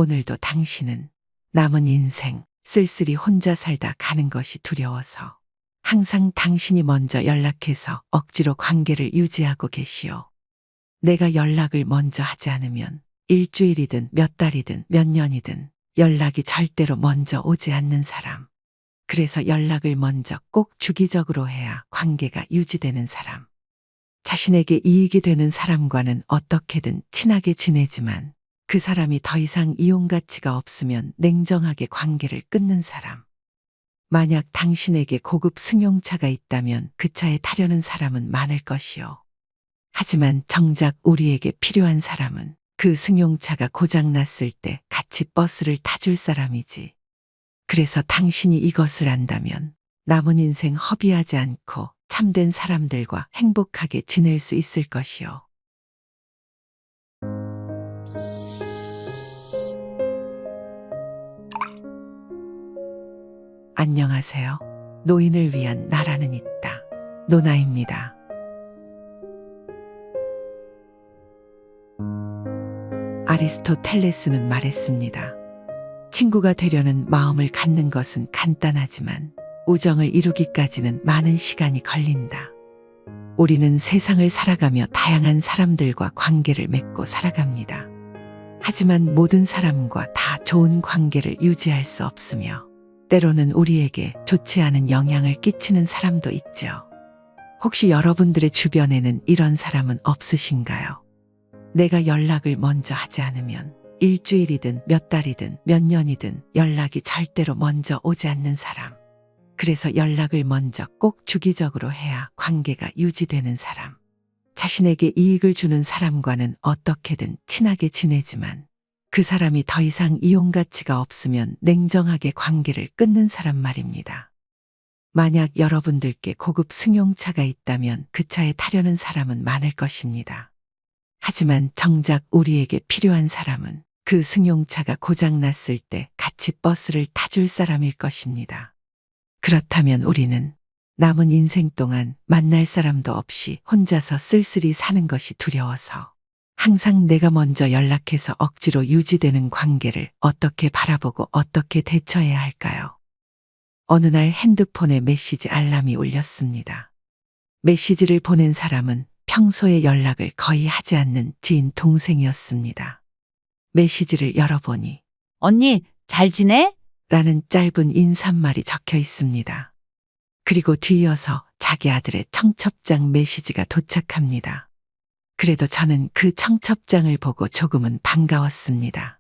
오늘도 당신은 남은 인생 쓸쓸히 혼자 살다 가는 것이 두려워서 항상 당신이 먼저 연락해서 억지로 관계를 유지하고 계시오. 내가 연락을 먼저 하지 않으면 일주일이든 몇 달이든 몇 년이든 연락이 절대로 먼저 오지 않는 사람. 그래서 연락을 먼저 꼭 주기적으로 해야 관계가 유지되는 사람. 자신에게 이익이 되는 사람과는 어떻게든 친하게 지내지만 그 사람이 더 이상 이용 가치가 없으면 냉정하게 관계를 끊는 사람. 만약 당신에게 고급 승용차가 있다면 그 차에 타려는 사람은 많을 것이요. 하지만 정작 우리에게 필요한 사람은 그 승용차가 고장났을 때 같이 버스를 타줄 사람이지. 그래서 당신이 이것을 안다면 남은 인생 허비하지 않고 참된 사람들과 행복하게 지낼 수 있을 것이요. 안녕하세요. 노인을 위한 나라는 있다. 노나입니다. 아리스토텔레스는 말했습니다. 친구가 되려는 마음을 갖는 것은 간단하지만 우정을 이루기까지는 많은 시간이 걸린다. 우리는 세상을 살아가며 다양한 사람들과 관계를 맺고 살아갑니다. 하지만 모든 사람과 다 좋은 관계를 유지할 수 없으며 때로는 우리에게 좋지 않은 영향을 끼치는 사람도 있죠. 혹시 여러분들의 주변에는 이런 사람은 없으신가요? 내가 연락을 먼저 하지 않으면 일주일이든 몇 달이든 몇 년이든 연락이 절대로 먼저 오지 않는 사람. 그래서 연락을 먼저 꼭 주기적으로 해야 관계가 유지되는 사람. 자신에게 이익을 주는 사람과는 어떻게든 친하게 지내지만 그 사람이 더 이상 이용 가치가 없으면 냉정하게 관계를 끊는 사람 말입니다. 만약 여러분들께 고급 승용차가 있다면 그 차에 타려는 사람은 많을 것입니다. 하지만 정작 우리에게 필요한 사람은 그 승용차가 고장났을 때 같이 버스를 타줄 사람일 것입니다. 그렇다면 우리는 남은 인생 동안 만날 사람도 없이 혼자서 쓸쓸히 사는 것이 두려워서 항상 내가 먼저 연락해서 억지로 유지되는 관계를 어떻게 바라보고 어떻게 대처해야 할까요? 어느 날 핸드폰에 메시지 알람이 울렸습니다. 메시지를 보낸 사람은 평소에 연락을 거의 하지 않는 지인 동생이었습니다. 메시지를 열어보니 언니, 잘 지내? 라는 짧은 인사말이 적혀 있습니다. 그리고 뒤이어서 자기 아들의 청첩장 메시지가 도착합니다. 그래도 저는 그 청첩장을 보고 조금은 반가웠습니다.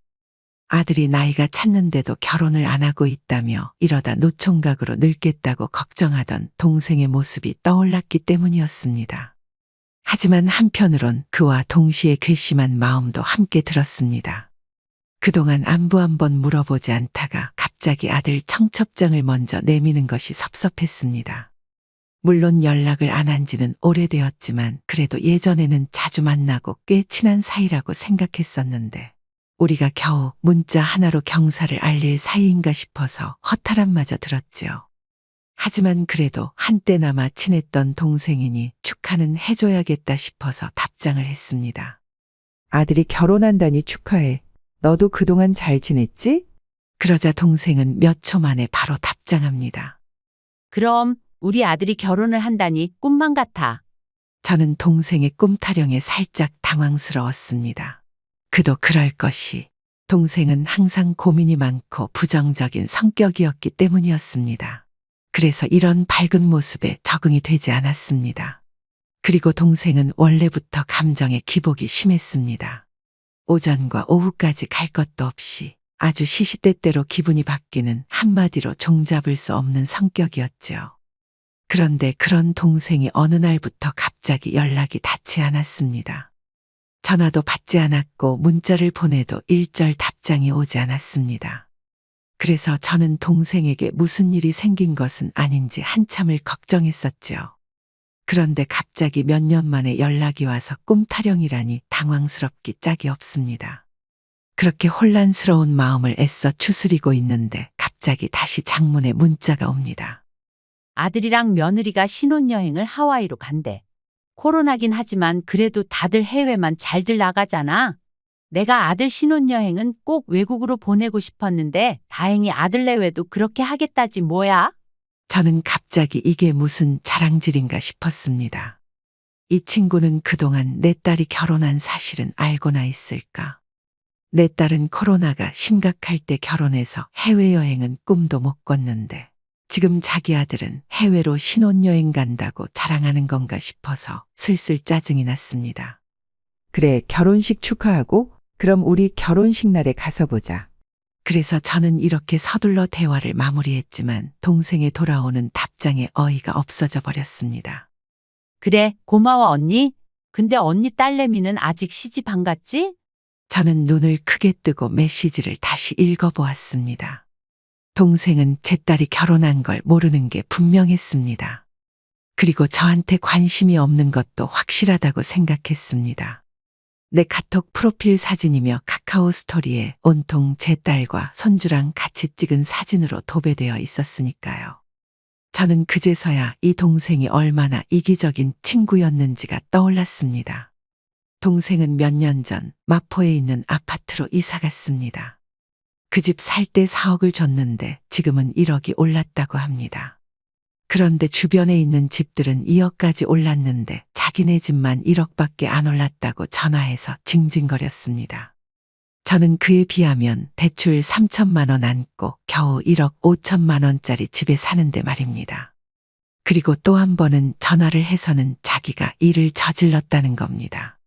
아들이 나이가 찼는데도 결혼을 안 하고 있다며 이러다 노총각으로 늙겠다고 걱정하던 동생의 모습이 떠올랐기 때문이었습니다. 하지만 한편으론 그와 동시에 괘씸한 마음도 함께 들었습니다. 그동안 안부 한번 물어보지 않다가 갑자기 아들 청첩장을 먼저 내미는 것이 섭섭했습니다. 물론 연락을 안 한 지는 오래되었지만 그래도 예전에는 자주 만나고 꽤 친한 사이라고 생각했었는데 우리가 겨우 문자 하나로 경사를 알릴 사이인가 싶어서 허탈함마저 들었지요. 하지만 그래도 한때나마 친했던 동생이니 축하는 해줘야겠다 싶어서 답장을 했습니다. 아들이 결혼한다니 축하해. 너도 그동안 잘 지냈지? 그러자 동생은 몇 초 만에 바로 답장합니다. 그럼 우리 아들이 결혼을 한다니 꿈만 같아. 저는 동생의 꿈 타령에 살짝 당황스러웠습니다. 그도 그럴 것이 동생은 항상 고민이 많고 부정적인 성격이었기 때문이었습니다. 그래서 이런 밝은 모습에 적응이 되지 않았습니다. 그리고 동생은 원래부터 감정에 기복이 심했습니다. 오전과 오후까지 갈 것도 없이 아주 시시때때로 기분이 바뀌는 한마디로 종잡을 수 없는 성격이었죠. 그런데 그런 동생이 어느 날부터 갑자기 연락이 닿지 않았습니다. 전화도 받지 않았고 문자를 보내도 일절 답장이 오지 않았습니다. 그래서 저는 동생에게 무슨 일이 생긴 것은 아닌지 한참을 걱정했었죠. 그런데 갑자기 몇 년 만에 연락이 와서 꿈 타령이라니 당황스럽기 짝이 없습니다. 그렇게 혼란스러운 마음을 애써 추스리고 있는데 갑자기 다시 장문의 문자가 옵니다. 아들이랑 며느리가 신혼여행을 하와이로 간대. 코로나긴 하지만 그래도 다들 해외만 잘들 나가잖아. 내가 아들 신혼여행은 꼭 외국으로 보내고 싶었는데 다행히 아들 내외도 그렇게 하겠다지 뭐야? 저는 갑자기 이게 무슨 자랑질인가 싶었습니다. 이 친구는 그동안 내 딸이 결혼한 사실은 알고나 있을까? 내 딸은 코로나가 심각할 때 결혼해서 해외여행은 꿈도 못 꿨는데 지금 자기 아들은 해외로 신혼여행 간다고 자랑하는 건가 싶어서 슬슬 짜증이 났습니다. 그래, 결혼식 축하하고 그럼 우리 결혼식 날에 가서 보자. 그래서 저는 이렇게 서둘러 대화를 마무리했지만 동생의 돌아오는 답장에 어이가 없어져 버렸습니다. 그래, 고마워 언니. 근데 언니 딸내미는 아직 시집 안 갔지? 저는 눈을 크게 뜨고 메시지를 다시 읽어보았습니다. 동생은 제 딸이 결혼한 걸 모르는 게 분명했습니다. 그리고 저한테 관심이 없는 것도 확실하다고 생각했습니다. 내 카톡 프로필 사진이며 카카오 스토리에 온통 제 딸과 손주랑 같이 찍은 사진으로 도배되어 있었으니까요. 저는 그제서야 이 동생이 얼마나 이기적인 친구였는지가 떠올랐습니다. 동생은 몇 년 전 마포에 있는 아파트로 이사 갔습니다. 그 집 살 때 4억을 줬는데 지금은 1억이 올랐다고 합니다. 그런데 주변에 있는 집들은 2억까지 올랐는데 자기네 집만 1억밖에 안 올랐다고 전화해서 징징거렸습니다. 저는 그에 비하면 대출 3천만 원 안고 겨우 1억 5천만 원짜리 집에 사는데 말입니다. 그리고 또 한 번은 전화를 해서는 자기가 일을 저질렀다는 겁니다.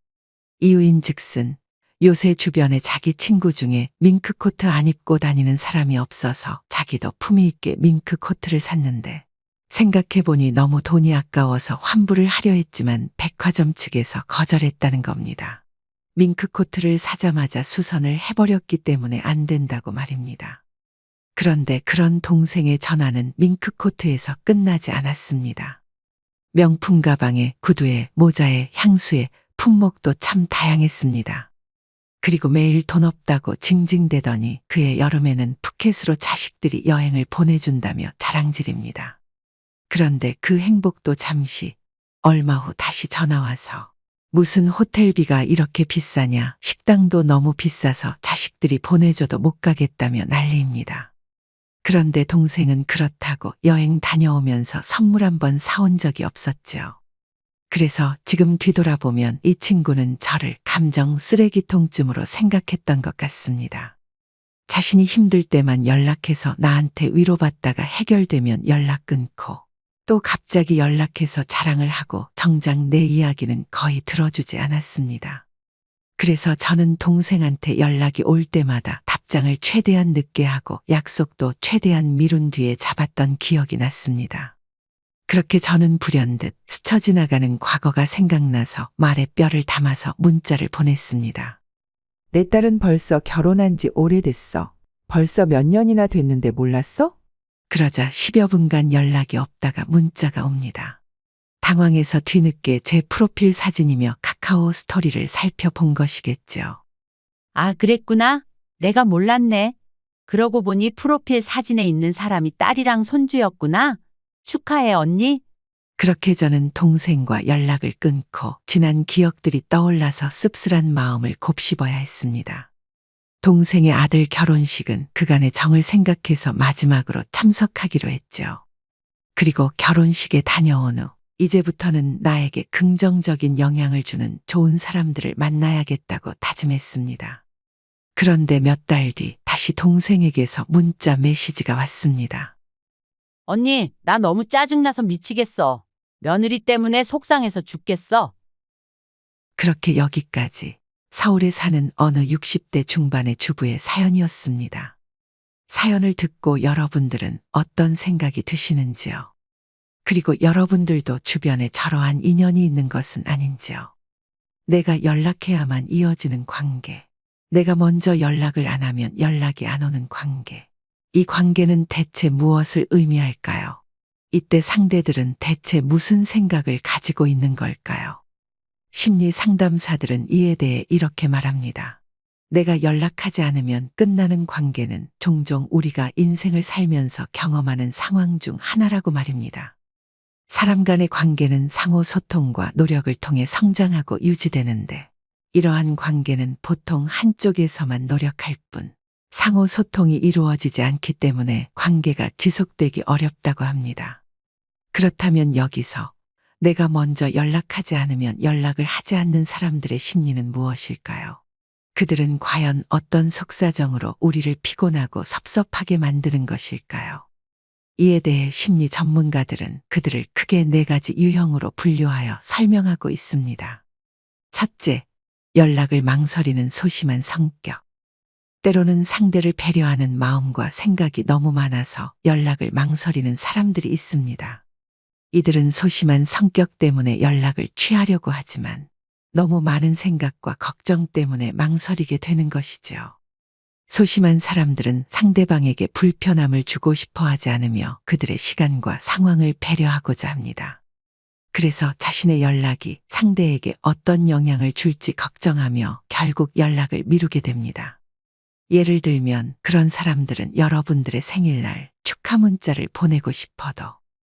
이유인즉슨 요새 주변에 자기 친구 중에 밍크코트 안 입고 다니는 사람이 없어서 자기도 품위 있게 밍크코트를 샀는데 생각해보니 너무 돈이 아까워서 환불을 하려 했지만 백화점 측에서 거절했다는 겁니다. 밍크코트를 사자마자 수선을 해버렸기 때문에 안 된다고 말입니다. 그런데 그런 동생의 전화는 밍크코트에서 끝나지 않았습니다. 명품 가방에 구두에 모자에 향수에 품목도 참 다양했습니다. 그리고 매일 돈 없다고 징징대더니 그해 여름에는 푸켓으로 자식들이 여행을 보내준다며 자랑질입니다. 그런데 그 행복도 잠시 얼마 후 다시 전화와서 무슨 호텔비가 이렇게 비싸냐, 식당도 너무 비싸서 자식들이 보내줘도 못 가겠다며 난리입니다. 그런데 동생은 그렇다고 여행 다녀오면서 선물 한번 사온 적이 없었죠. 그래서 지금 뒤돌아보면 이 친구는 저를 감정 쓰레기통쯤으로 생각했던 것 같습니다. 자신이 힘들 때만 연락해서 나한테 위로받다가 해결되면 연락 끊고 또 갑자기 연락해서 자랑을 하고 정작 내 이야기는 거의 들어주지 않았습니다. 그래서 저는 동생한테 연락이 올 때마다 답장을 최대한 늦게 하고 약속도 최대한 미룬 뒤에 잡았던 기억이 났습니다. 그렇게 저는 불현듯 스쳐 지나가는 과거가 생각나서 말에 뼈를 담아서 문자를 보냈습니다. 내 딸은 벌써 결혼한 지 오래됐어. 벌써 몇 년이나 됐는데 몰랐어? 그러자 10여 분간 연락이 없다가 문자가 옵니다. 당황해서 뒤늦게 제 프로필 사진이며 카카오 스토리를 살펴본 것이겠죠. 아, 그랬구나. 내가 몰랐네. 그러고 보니 프로필 사진에 있는 사람이 딸이랑 손주였구나. 축하해, 언니. 그렇게 저는 동생과 연락을 끊고 지난 기억들이 떠올라서 씁쓸한 마음을 곱씹어야 했습니다. 동생의 아들 결혼식은 그간의 정을 생각해서 마지막으로 참석하기로 했죠. 그리고 결혼식에 다녀온 후 이제부터는 나에게 긍정적인 영향을 주는 좋은 사람들을 만나야겠다고 다짐했습니다. 그런데 몇 달 뒤 다시 동생에게서 문자 메시지가 왔습니다. 언니, 나 너무 짜증나서 미치겠어. 며느리 때문에 속상해서 죽겠어. 그렇게 여기까지 서울에 사는 어느 60대 중반의 주부의 사연이었습니다. 사연을 듣고 여러분들은 어떤 생각이 드시는지요? 그리고 여러분들도 주변에 저러한 인연이 있는 것은 아닌지요? 내가 연락해야만 이어지는 관계, 내가 먼저 연락을 안 하면 연락이 안 오는 관계, 이 관계는 대체 무엇을 의미할까요? 이때 상대들은 대체 무슨 생각을 가지고 있는 걸까요? 심리 상담사들은 이에 대해 이렇게 말합니다. 내가 연락하지 않으면 끝나는 관계는 종종 우리가 인생을 살면서 경험하는 상황 중 하나라고 말입니다. 사람 간의 관계는 상호 소통과 노력을 통해 성장하고 유지되는데 이러한 관계는 보통 한쪽에서만 노력할 뿐 상호 소통이 이루어지지 않기 때문에 관계가 지속되기 어렵다고 합니다. 그렇다면 여기서 내가 먼저 연락하지 않으면 연락을 하지 않는 사람들의 심리는 무엇일까요? 그들은 과연 어떤 속사정으로 우리를 피곤하고 섭섭하게 만드는 것일까요? 이에 대해 심리 전문가들은 그들을 크게 4가지 유형으로 분류하여 설명하고 있습니다. 첫째, 연락을 망설이는 소심한 성격. 때로는 상대를 배려하는 마음과 생각이 너무 많아서 연락을 망설이는 사람들이 있습니다. 이들은 소심한 성격 때문에 연락을 취하려고 하지만 너무 많은 생각과 걱정 때문에 망설이게 되는 것이죠. 소심한 사람들은 상대방에게 불편함을 주고 싶어 하지 않으며 그들의 시간과 상황을 배려하고자 합니다. 그래서 자신의 연락이 상대에게 어떤 영향을 줄지 걱정하며 결국 연락을 미루게 됩니다. 예를 들면 그런 사람들은 여러분들의 생일날 축하 문자를 보내고 싶어도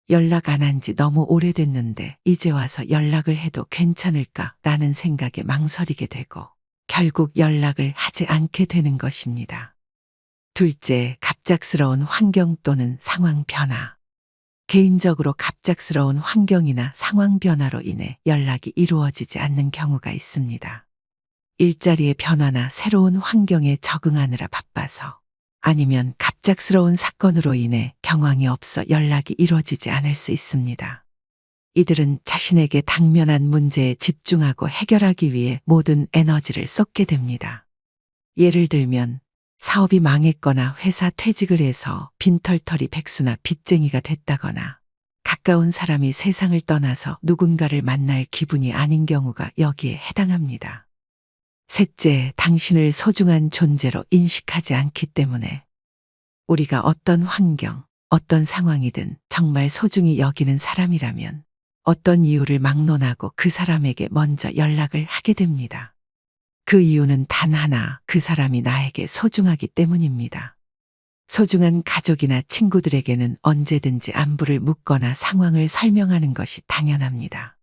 연락 안 한 지 너무 오래됐는데 이제 와서 연락을 해도 괜찮을까 라는 생각에 망설이게 되고 결국 연락을 하지 않게 되는 것입니다. 둘째, 갑작스러운 환경 또는 상황 변화. 개인적으로 갑작스러운 환경이나 상황 변화로 인해 연락이 이루어지지 않는 경우가 있습니다. 일자리의 변화나 새로운 환경에 적응하느라 바빠서 아니면 갑작스러운 사건으로 인해 경황이 없어 연락이 이루어지지 않을 수 있습니다. 이들은 자신에게 당면한 문제에 집중하고 해결하기 위해 모든 에너지를 쏟게 됩니다. 예를 들면 사업이 망했거나 회사 퇴직을 해서 빈털터리 백수나 빚쟁이가 됐다거나 가까운 사람이 세상을 떠나서 누군가를 만날 기분이 아닌 경우가 여기에 해당합니다. 셋째, 당신을 소중한 존재로 인식하지 않기 때문에 우리가 어떤 환경, 어떤 상황이든 정말 소중히 여기는 사람이라면 어떤 이유를 막론하고 그 사람에게 먼저 연락을 하게 됩니다. 그 이유는 단 하나, 그 사람이 나에게 소중하기 때문입니다. 소중한 가족이나 친구들에게는 언제든지 안부를 묻거나 상황을 설명하는 것이 당연합니다.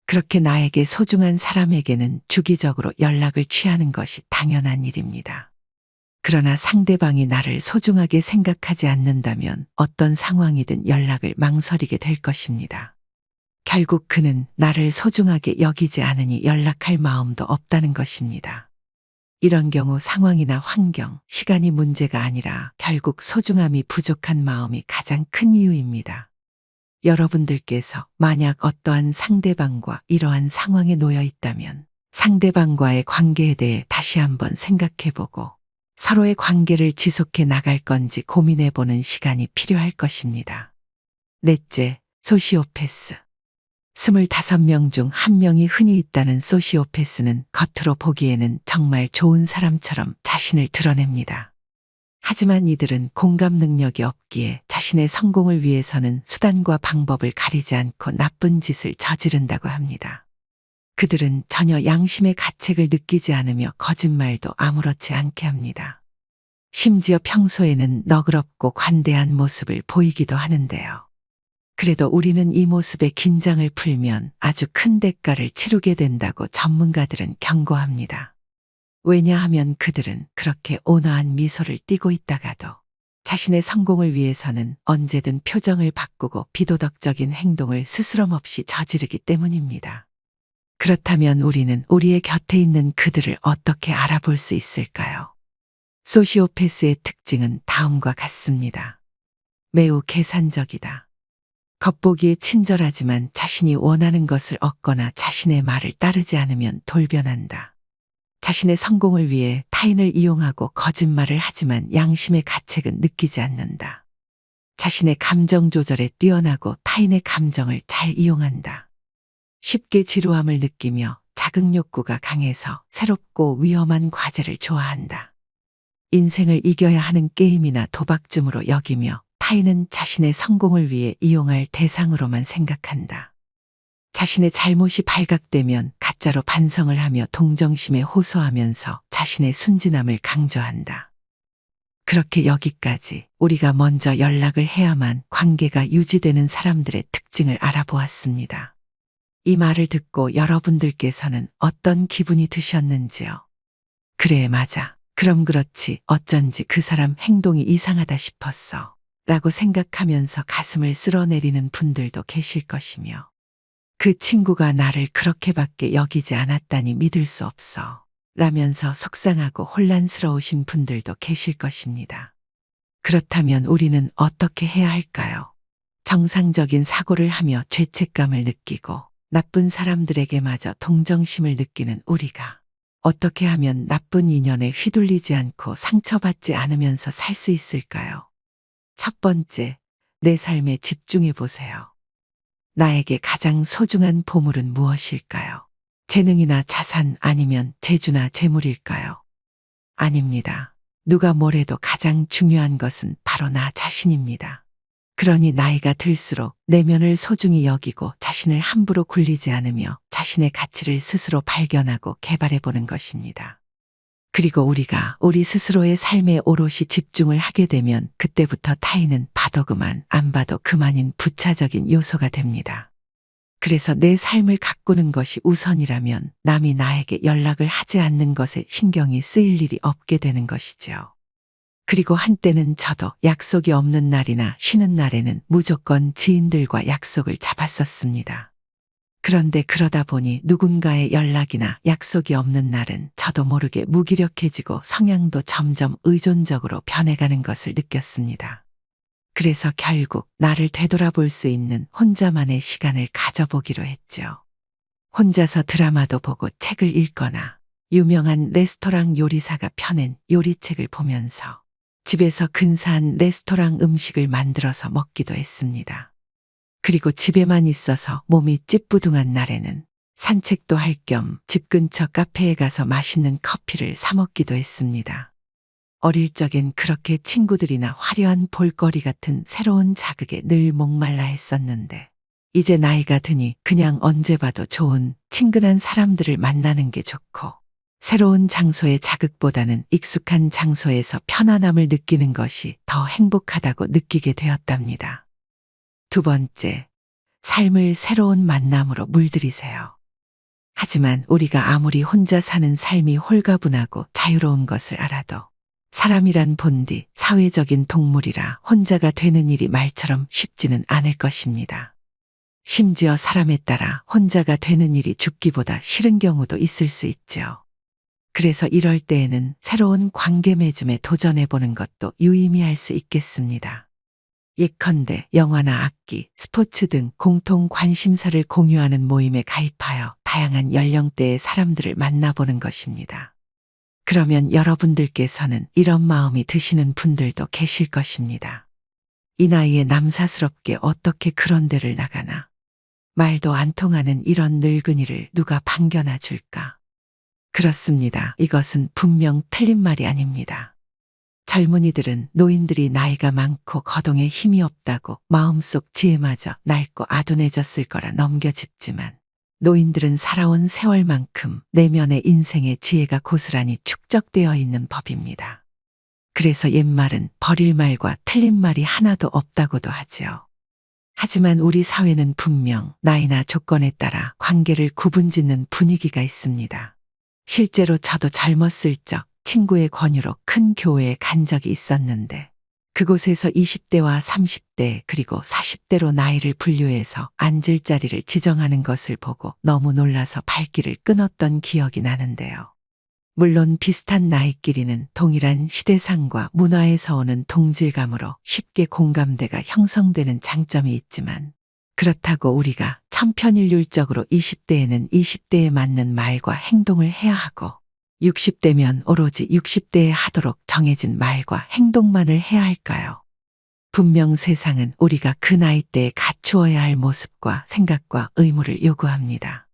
그렇게 나에게 소중한 사람에게는 주기적으로 연락을 취하는 것이 당연한 일입니다. 그러나 상대방이 나를 소중하게 생각하지 않는다면 어떤 상황이든 연락을 망설이게 될 것입니다. 결국 그는 나를 소중하게 여기지 않으니 연락할 마음도 없다는 것입니다. 이런 경우 상황이나 환경, 시간이 문제가 아니라 결국 소중함이 부족한 마음이 가장 큰 이유입니다. 여러분들께서 만약 어떠한 상대방과 이러한 상황에 놓여 있다면 상대방과의 관계에 대해 다시 한번 생각해보고 서로의 관계를 지속해 나갈 건지 고민해보는 시간이 필요할 것입니다. 넷째, 소시오패스. 25명 중 1명이 흔히 있다는 소시오패스는 겉으로 보기에는 정말 좋은 사람처럼 자신을 드러냅니다. 하지만 이들은 공감 능력이 없기에 자신의 성공을 위해서는 수단과 방법을 가리지 않고 나쁜 짓을 저지른다고 합니다. 그들은 전혀 양심의 가책을 느끼지 않으며 거짓말도 아무렇지 않게 합니다. 심지어 평소에는 너그럽고 관대한 모습을 보이기도 하는데요. 그래도 우리는 이 모습에 긴장을 풀면 아주 큰 대가를 치르게 된다고 전문가들은 경고합니다. 왜냐하면 그들은 그렇게 온화한 미소를 띠고 있다가도 자신의 성공을 위해서는 언제든 표정을 바꾸고 비도덕적인 행동을 스스럼없이 저지르기 때문입니다. 그렇다면 우리는 우리의 곁에 있는 그들을 어떻게 알아볼 수 있을까요? 소시오패스의 특징은 다음과 같습니다. 매우 계산적이다. 겉보기에 친절하지만 자신이 원하는 것을 얻거나 자신의 말을 따르지 않으면 돌변한다. 자신의 성공을 위해 타인을 이용하고 거짓말을 하지만 양심의 가책은 느끼지 않는다. 자신의 감정 조절에 뛰어나고 타인의 감정을 잘 이용한다. 쉽게 지루함을 느끼며 자극 욕구가 강해서 새롭고 위험한 과제를 좋아한다. 인생을 이겨야 하는 게임이나 도박쯤으로 여기며 타인은 자신의 성공을 위해 이용할 대상으로만 생각한다. 자신의 잘못이 발각되면 가짜로 반성을 하며 동정심에 호소하면서 자신의 순진함을 강조한다. 그렇게 여기까지 우리가 먼저 연락을 해야만 관계가 유지되는 사람들의 특징을 알아보았습니다. 이 말을 듣고 여러분들께서는 어떤 기분이 드셨는지요? 그래, 맞아. 그럼 그렇지. 어쩐지 그 사람 행동이 이상하다 싶었어. 라고 생각하면서 가슴을 쓸어내리는 분들도 계실 것이며, 그 친구가 나를 그렇게밖에 여기지 않았다니 믿을 수 없어. 라면서 속상하고 혼란스러우신 분들도 계실 것입니다. 그렇다면 우리는 어떻게 해야 할까요? 정상적인 사고를 하며 죄책감을 느끼고 나쁜 사람들에게마저 동정심을 느끼는 우리가 어떻게 하면 나쁜 인연에 휘둘리지 않고 상처받지 않으면서 살 수 있을까요? 첫 번째, 내 삶에 집중해 보세요. 나에게 가장 소중한 보물은 무엇일까요? 재능이나 자산 아니면 재주나 재물일까요? 아닙니다. 누가 뭐래도 가장 중요한 것은 바로 나 자신입니다. 그러니 나이가 들수록 내면을 소중히 여기고 자신을 함부로 굴리지 않으며 자신의 가치를 스스로 발견하고 개발해 보는 것입니다. 그리고 우리가 우리 스스로의 삶에 오롯이 집중을 하게 되면 그때부터 타인은 봐도 그만, 안 봐도 그만인 부차적인 요소가 됩니다. 그래서 내 삶을 가꾸는 것이 우선이라면 남이 나에게 연락을 하지 않는 것에 신경이 쓰일 일이 없게 되는 것이죠. 그리고 한때는 저도 약속이 없는 날이나 쉬는 날에는 무조건 지인들과 약속을 잡았었습니다. 그런데 그러다 보니 누군가의 연락이나 약속이 없는 날은 저도 모르게 무기력해지고 성향도 점점 의존적으로 변해가는 것을 느꼈습니다. 그래서 결국 나를 되돌아볼 수 있는 혼자만의 시간을 가져보기로 했죠. 혼자서 드라마도 보고 책을 읽거나 유명한 레스토랑 요리사가 펴낸 요리책을 보면서 집에서 근사한 레스토랑 음식을 만들어서 먹기도 했습니다. 그리고 집에만 있어서 몸이 찌뿌둥한 날에는 산책도 할 겸 집 근처 카페에 가서 맛있는 커피를 사 먹기도 했습니다. 어릴 적엔 그렇게 친구들이나 화려한 볼거리 같은 새로운 자극에 늘 목말라 했었는데, 이제 나이가 드니 그냥 언제 봐도 좋은 친근한 사람들을 만나는 게 좋고, 새로운 장소의 자극보다는 익숙한 장소에서 편안함을 느끼는 것이 더 행복하다고 느끼게 되었답니다. 두 번째, 삶을 새로운 만남으로 물들이세요. 하지만 우리가 아무리 혼자 사는 삶이 홀가분하고 자유로운 것을 알아도 사람이란 본디 사회적인 동물이라 혼자가 되는 일이 말처럼 쉽지는 않을 것입니다. 심지어 사람에 따라 혼자가 되는 일이 죽기보다 싫은 경우도 있을 수 있죠. 그래서 이럴 때에는 새로운 관계 맺음에 도전해보는 것도 유의미할 수 있겠습니다. 예컨대 영화나 악기, 스포츠 등 공통 관심사를 공유하는 모임에 가입하여 다양한 연령대의 사람들을 만나보는 것입니다. 그러면 여러분들께서는 이런 마음이 드시는 분들도 계실 것입니다. 이 나이에 남사스럽게 어떻게 그런 데를 나가나. 말도 안 통하는 이런 늙은이를 누가 반겨나 줄까. 그렇습니다. 이것은 분명 틀린 말이 아닙니다. 젊은이들은 노인들이 나이가 많고 거동에 힘이 없다고 마음속 지혜마저 낡고 아둔해졌을 거라 넘겨짚지만, 노인들은 살아온 세월만큼 내면의 인생의 지혜가 고스란히 축적되어 있는 법입니다. 그래서 옛말은 버릴 말과 틀린 말이 하나도 없다고도 하지요. 하지만 우리 사회는 분명 나이나 조건에 따라 관계를 구분짓는 분위기가 있습니다. 실제로 저도 젊었을 적 친구의 권유로 큰 교회에 간 적이 있었는데, 그곳에서 20대와 30대 그리고 40대로 나이를 분류해서 앉을 자리를 지정하는 것을 보고 너무 놀라서 발길을 끊었던 기억이 나는데요. 물론 비슷한 나이끼리는 동일한 시대상과 문화에서 오는 동질감으로 쉽게 공감대가 형성되는 장점이 있지만, 그렇다고 우리가 천편일률적으로 20대에는 20대에 맞는 말과 행동을 해야 하고 60대면 오로지 60대에 하도록 정해진 말과 행동만을 해야 할까요? 분명 세상은 우리가 그 나이대에 갖추어야 할 모습과 생각과 의무를 요구합니다.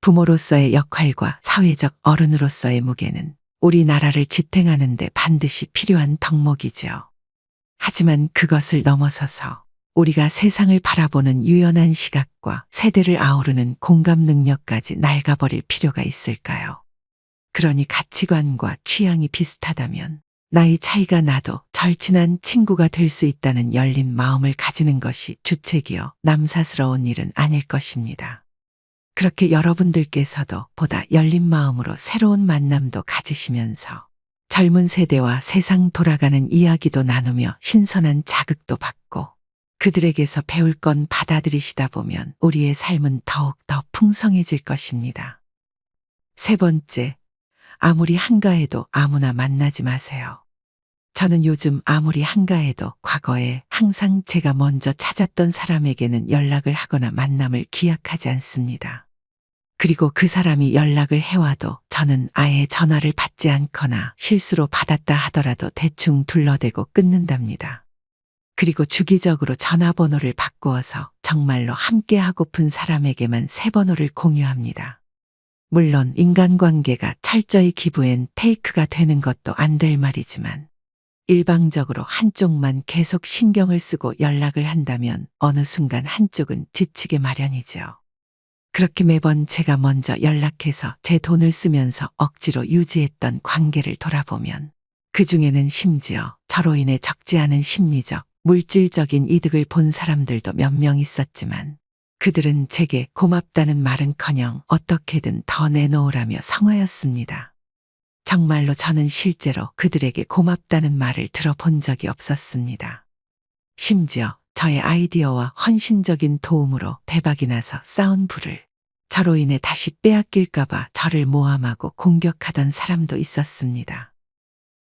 부모로서의 역할과 사회적 어른으로서의 무게는 우리나라를 지탱하는 데 반드시 필요한 덕목이죠. 하지만 그것을 넘어서서 우리가 세상을 바라보는 유연한 시각과 세대를 아우르는 공감 능력까지 낡아버릴 필요가 있을까요? 그러니 가치관과 취향이 비슷하다면 나이 차이가 나도 절친한 친구가 될 수 있다는 열린 마음을 가지는 것이 주책이요 남사스러운 일은 아닐 것입니다. 그렇게 여러분들께서도 보다 열린 마음으로 새로운 만남도 가지시면서 젊은 세대와 세상 돌아가는 이야기도 나누며 신선한 자극도 받고 그들에게서 배울 건 받아들이시다 보면 우리의 삶은 더욱 더 풍성해질 것입니다. 세 번째, 아무리 한가해도 아무나 만나지 마세요. 저는 요즘 아무리 한가해도 과거에 항상 제가 먼저 찾았던 사람에게는 연락을 하거나 만남을 기약하지 않습니다. 그리고 그 사람이 연락을 해와도 저는 아예 전화를 받지 않거나 실수로 받았다 하더라도 대충 둘러대고 끊는답니다. 그리고 주기적으로 전화번호를 바꾸어서 정말로 함께하고픈 사람에게만 새 번호를 공유합니다. 물론 인간관계가 철저히 기브 앤 테이크가 되는 것도 안 될 말이지만 일방적으로 한쪽만 계속 신경을 쓰고 연락을 한다면 어느 순간 한쪽은 지치게 마련이죠. 그렇게 매번 제가 먼저 연락해서 제 돈을 쓰면서 억지로 유지했던 관계를 돌아보면 그 중에는 심지어 저로 인해 적지 않은 심리적, 물질적인 이득을 본 사람들도 몇 명 있었지만 그들은 제게 고맙다는 말은커녕 어떻게든 더 내놓으라며 성화였습니다. 정말로 저는 실제로 그들에게 고맙다는 말을 들어본 적이 없었습니다. 심지어 저의 아이디어와 헌신적인 도움으로 대박이 나서 쌓은 부를 저로 인해 다시 빼앗길까봐 저를 모함하고 공격하던 사람도 있었습니다.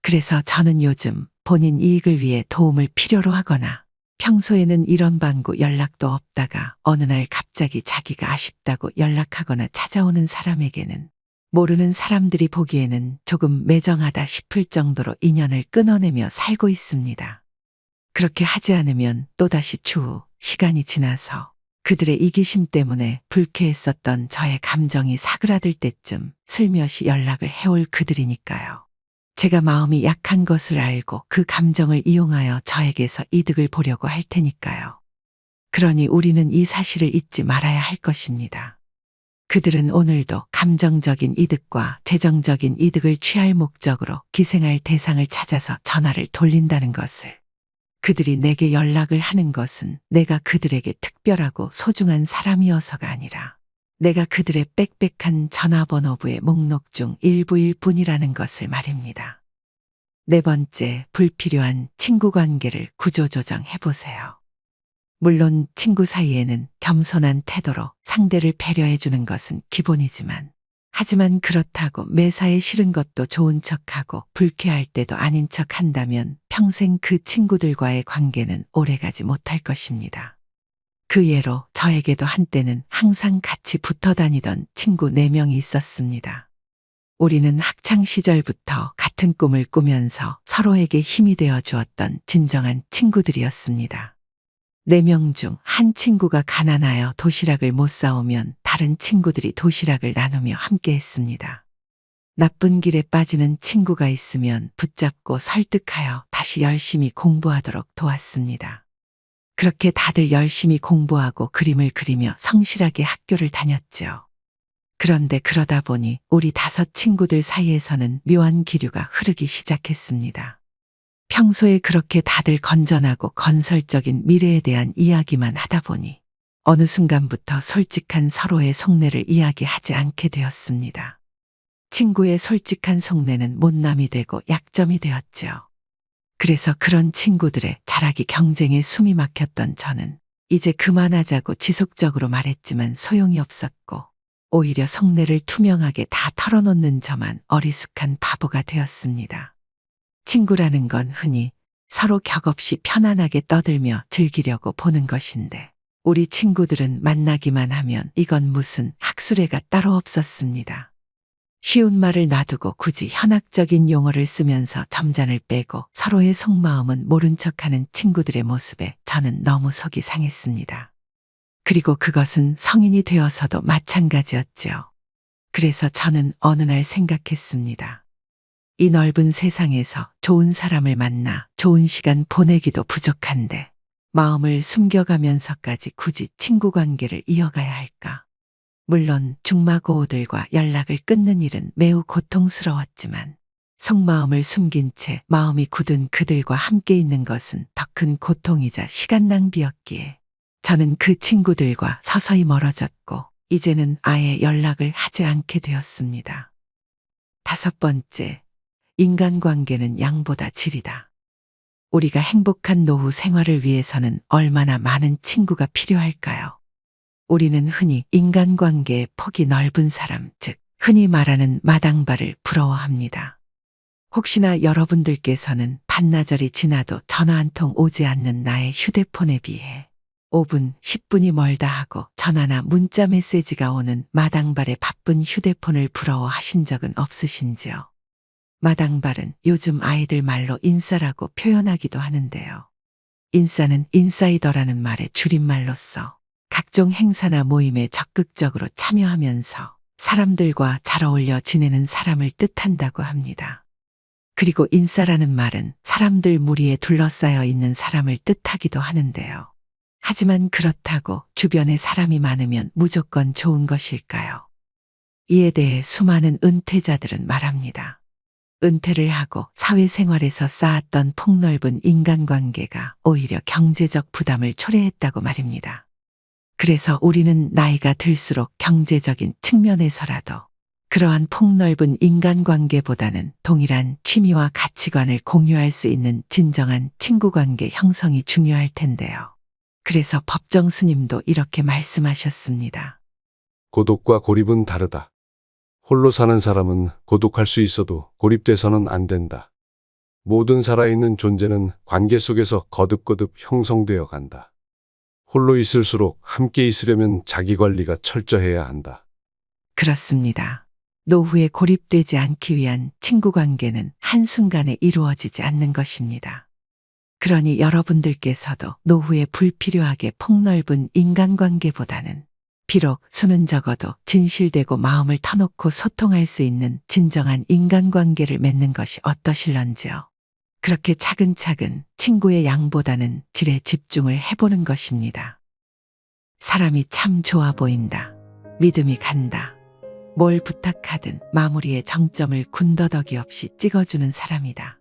그래서 저는 요즘 본인 이익을 위해 도움을 필요로 하거나 평소에는 이런 방구 연락도 없다가 어느 날 갑자기 자기가 아쉽다고 연락하거나 찾아오는 사람에게는 모르는 사람들이 보기에는 조금 매정하다 싶을 정도로 인연을 끊어내며 살고 있습니다. 그렇게 하지 않으면 또다시 추후 시간이 지나서 그들의 이기심 때문에 불쾌했었던 저의 감정이 사그라들 때쯤 슬며시 연락을 해올 그들이니까요. 제가 마음이 약한 것을 알고 그 감정을 이용하여 저에게서 이득을 보려고 할 테니까요. 그러니 우리는 이 사실을 잊지 말아야 할 것입니다. 그들은 오늘도 감정적인 이득과 재정적인 이득을 취할 목적으로 기생할 대상을 찾아서 전화를 돌린다는 것을, 그들이 내게 연락을 하는 것은 내가 그들에게 특별하고 소중한 사람이어서가 아니라 내가 그들의 빽빽한 전화번호부의 목록 중 일부일 뿐이라는 것을 말입니다. 네 번째, 불필요한 친구 관계를 구조조정해 보세요. 물론 친구 사이에는 겸손한 태도로 상대를 배려해 주는 것은 기본이지만, 하지만 그렇다고 매사에 싫은 것도 좋은 척하고 불쾌할 때도 아닌 척 한다면 평생 그 친구들과의 관계는 오래가지 못할 것입니다. 그 예로 저에게도 한때는 항상 같이 붙어 다니던 친구 4명이 있었습니다. 우리는 학창 시절부터 같은 꿈을 꾸면서 서로에게 힘이 되어 주었던 진정한 친구들이었습니다. 4명 중 한 친구가 가난하여 도시락을 못 사오면 다른 친구들이 도시락을 나누며 함께 했습니다. 나쁜 길에 빠지는 친구가 있으면 붙잡고 설득하여 다시 열심히 공부하도록 도왔습니다. 그렇게 다들 열심히 공부하고 그림을 그리며 성실하게 학교를 다녔죠. 그런데 그러다 보니 우리 5 친구들 사이에서는 묘한 기류가 흐르기 시작했습니다. 평소에 그렇게 다들 건전하고 건설적인 미래에 대한 이야기만 하다 보니 어느 순간부터 솔직한 서로의 속내를 이야기하지 않게 되었습니다. 친구의 솔직한 속내는 못남이 되고 약점이 되었죠. 그래서 그런 친구들의 자라기 경쟁에 숨이 막혔던 저는 이제 그만하자고 지속적으로 말했지만 소용이 없었고, 오히려 속내를 투명하게 다 털어놓는 저만 어리숙한 바보가 되었습니다. 친구라는 건 흔히 서로 격없이 편안하게 떠들며 즐기려고 보는 것인데, 우리 친구들은 만나기만 하면 이건 무슨 학술회가 따로 없었습니다. 쉬운 말을 놔두고 굳이 현학적인 용어를 쓰면서 점잔을 빼고 서로의 속마음은 모른 척하는 친구들의 모습에 저는 너무 속이 상했습니다. 그리고 그것은 성인이 되어서도 마찬가지였죠. 그래서 저는 어느 날 생각했습니다. 이 넓은 세상에서 좋은 사람을 만나 좋은 시간 보내기도 부족한데 마음을 숨겨가면서까지 굳이 친구 관계를 이어가야 할까? 물론 중마고우들과 연락을 끊는 일은 매우 고통스러웠지만 속마음을 숨긴 채 마음이 굳은 그들과 함께 있는 것은 더 큰 고통이자 시간 낭비였기에 저는 그 친구들과 서서히 멀어졌고, 이제는 아예 연락을 하지 않게 되었습니다. 5번째, 인간관계는 양보다 질이다. 우리가 행복한 노후 생활을 위해서는 얼마나 많은 친구가 필요할까요? 우리는 흔히 인간관계의 폭이 넓은 사람, 즉 흔히 말하는 마당발을 부러워합니다. 혹시나 여러분들께서는 반나절이 지나도 전화 한 통 오지 않는 나의 휴대폰에 비해 5분, 10분이 멀다 하고 전화나 문자 메시지가 오는 마당발의 바쁜 휴대폰을 부러워하신 적은 없으신지요? 마당발은 요즘 아이들 말로 인싸라고 표현하기도 하는데요. 인싸는 인사이더라는 말의 줄임말로써 각종 행사나 모임에 적극적으로 참여하면서 사람들과 잘 어울려 지내는 사람을 뜻한다고 합니다. 그리고 인싸라는 말은 사람들 무리에 둘러싸여 있는 사람을 뜻하기도 하는데요. 하지만 그렇다고 주변에 사람이 많으면 무조건 좋은 것일까요? 이에 대해 수많은 은퇴자들은 말합니다. 은퇴를 하고 사회생활에서 쌓았던 폭넓은 인간관계가 오히려 경제적 부담을 초래했다고 말입니다. 그래서 우리는 나이가 들수록 경제적인 측면에서라도 그러한 폭넓은 인간관계보다는 동일한 취미와 가치관을 공유할 수 있는 진정한 친구관계 형성이 중요할 텐데요. 그래서 법정 스님도 이렇게 말씀하셨습니다. 고독과 고립은 다르다. 홀로 사는 사람은 고독할 수 있어도 고립돼서는 안 된다. 모든 살아있는 존재는 관계 속에서 거듭거듭 형성되어 간다. 홀로 있을수록 함께 있으려면 자기 관리가 철저해야 한다. 그렇습니다. 노후에 고립되지 않기 위한 친구관계는 한순간에 이루어지지 않는 것입니다. 그러니 여러분들께서도 노후에 불필요하게 폭넓은 인간관계보다는 비록 수는 적어도 진실되고 마음을 터놓고 소통할 수 있는 진정한 인간관계를 맺는 것이 어떠실런지요. 그렇게 차근차근 친구의 양보다는 질에 집중을 해보는 것입니다. 사람이 참 좋아 보인다. 믿음이 간다. 뭘 부탁하든 마무리에 정점을 군더더기 없이 찍어주는 사람이다.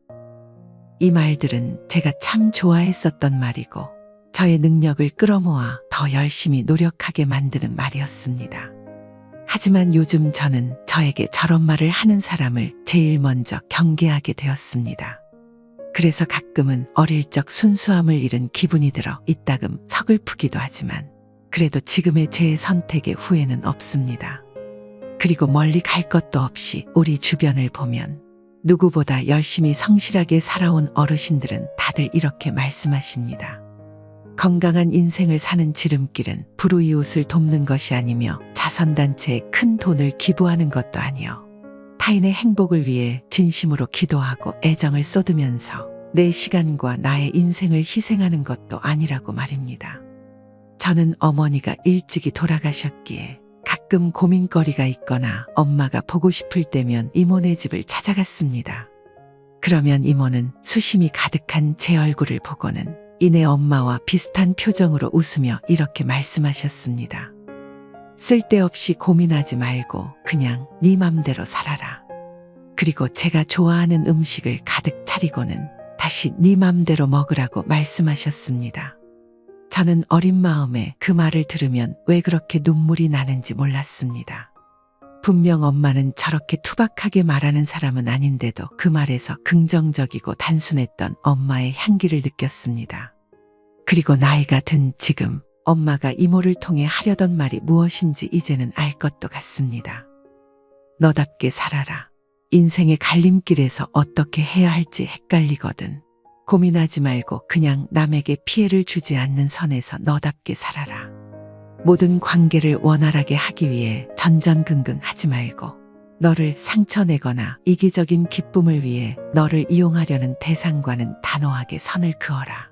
이 말들은 제가 참 좋아했었던 말이고 저의 능력을 끌어모아 더 열심히 노력하게 만드는 말이었습니다. 하지만 요즘 저는 저에게 저런 말을 하는 사람을 제일 먼저 경계하게 되었습니다. 그래서 가끔은 어릴 적 순수함을 잃은 기분이 들어 이따금 서글프기도 하지만 그래도 지금의 제 선택에 후회는 없습니다. 그리고 멀리 갈 것도 없이 우리 주변을 보면 누구보다 열심히 성실하게 살아온 어르신들은 다들 이렇게 말씀하십니다. 건강한 인생을 사는 지름길은 불우이웃을 돕는 것이 아니며 자선단체에 큰 돈을 기부하는 것도 아니요. 타인의 행복을 위해 진심으로 기도하고 애정을 쏟으면서 내 시간과 나의 인생을 희생하는 것도 아니라고 말입니다. 저는 어머니가 일찍이 돌아가셨기에 가끔 고민거리가 있거나 엄마가 보고 싶을 때면 이모네 집을 찾아갔습니다. 그러면 이모는 수심이 가득한 제 얼굴을 보고는 이내 엄마와 비슷한 표정으로 웃으며 이렇게 말씀하셨습니다. 쓸데없이 고민하지 말고 그냥 네 맘대로 살아라. 그리고 제가 좋아하는 음식을 가득 차리고는 다시 네 맘대로 먹으라고 말씀하셨습니다. 저는 어린 마음에 그 말을 들으면 왜 그렇게 눈물이 나는지 몰랐습니다. 분명 엄마는 저렇게 투박하게 말하는 사람은 아닌데도 그 말에서 긍정적이고 단순했던 엄마의 향기를 느꼈습니다. 그리고 나이가 든 지금 엄마가 이모를 통해 하려던 말이 무엇인지 이제는 알 것도 같습니다. 너답게 살아라. 인생의 갈림길에서 어떻게 해야 할지 헷갈리거든. 고민하지 말고 그냥 남에게 피해를 주지 않는 선에서 너답게 살아라. 모든 관계를 원활하게 하기 위해 전전긍긍하지 말고 너를 상처내거나 이기적인 기쁨을 위해 너를 이용하려는 대상과는 단호하게 선을 그어라.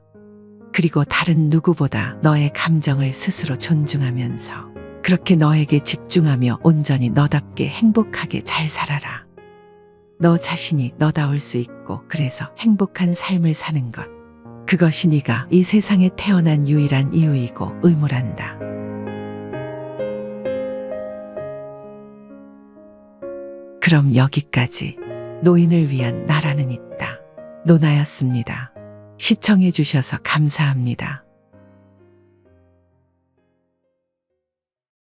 그리고 다른 누구보다 너의 감정을 스스로 존중하면서 그렇게 너에게 집중하며 온전히 너답게 행복하게 잘 살아라. 너 자신이 너다울 수 있고 그래서 행복한 삶을 사는 것. 그것이 네가 이 세상에 태어난 유일한 이유이고 의무란다. 그럼 여기까지 노인을 위한 나라는 있다. 노나였습니다. 시청해 주셔서 감사합니다.